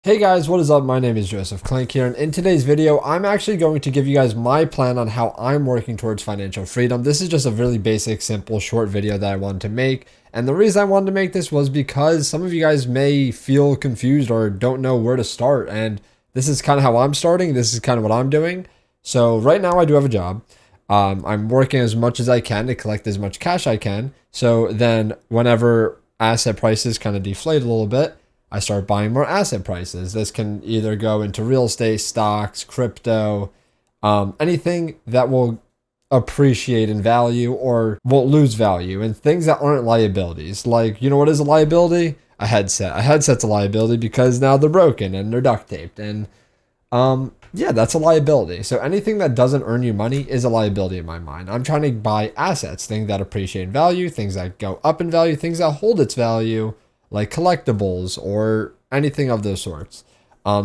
Hey guys, what is up? My name is Joseph Clank here, and in today's video, I'm actually going to give you guys my plan on how I'm working towards financial freedom. This is just a really basic, simple, short video that I wanted to make, and the reason I wanted to make this was because some of you guys may feel confused or don't know where to start, and this is kind of how I'm starting. This is kind of what I'm doing. So right now, I do have a job. I'm working as much as I can to collect as much cash I can. So then, whenever asset prices kind of deflate a little bit, I start buying more asset prices. This can either go into real estate, stocks, crypto, anything that will appreciate in value or won't lose value, and things that aren't liabilities. Like, you know what is a liability? A headset. A headset's a liability because now they're broken and they're duct taped. And yeah, that's a liability. So anything that doesn't earn you money is a liability in my mind. I'm trying to buy assets, things that appreciate in value, things that go up in value, things that hold its value, like collectibles or anything of those sorts.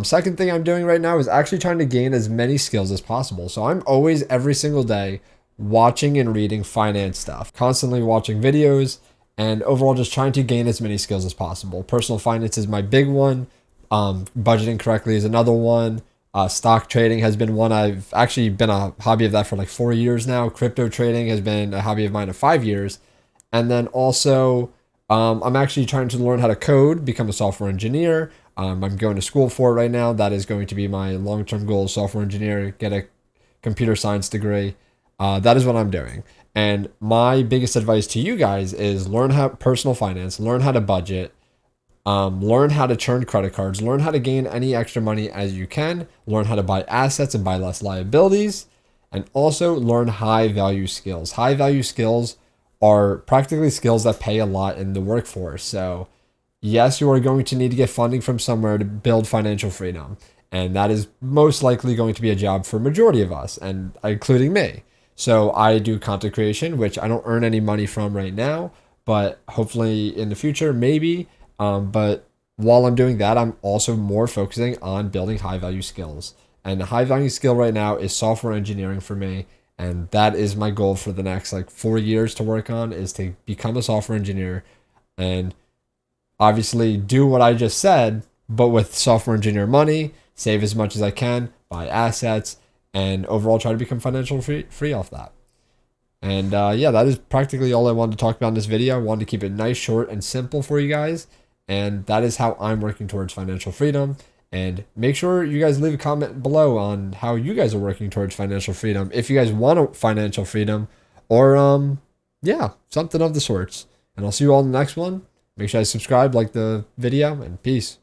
Second thing I'm doing right now is actually trying to gain as many skills as possible. So I'm always, every single day, watching and reading finance stuff, constantly watching videos, and overall just trying to gain as many skills as possible. Personal finance is my big one. Budgeting correctly is another one. Stock trading has been one. I've actually been a hobby of that for like 4 years now. Crypto trading has been a hobby of mine of 5 years. And then also, I'm actually trying to learn how to code, become a software engineer. I'm going to school for it right now. That is going to be my long-term goal: software engineer, get a computer science degree. That is what I'm doing. And my biggest advice to you guys is learn how personal finance, learn how to budget, learn how to churn credit cards, learn how to gain any extra money as you can, learn how to buy assets and buy less liabilities, and also learn high value skills. High value skills are practically skills that pay a lot in the workforce. So, yes, you are going to need to get funding from somewhere to build financial freedom. And that is most likely going to be a job for a majority of us, and including me. So I do content creation, which I don't earn any money from right now, but hopefully in the future, maybe. But while I'm doing that, I'm also more focusing on building high value skills. And the high value skill right now is software engineering for me. And that is my goal for the next like 4 years to work on, is to become a software engineer and obviously do what I just said, but with software engineer money, save as much as I can, buy assets, and overall try to become financial free off that. And yeah, that is practically all I wanted to talk about in this video. I wanted to keep it nice, short, and simple for you guys. And that is how I'm working towards financial freedom. And make sure you guys leave a comment below on how you guys are working towards financial freedom. If you guys want financial freedom, or yeah, something of the sorts. And I'll see you all in the next one. Make sure you subscribe, like the video, and peace.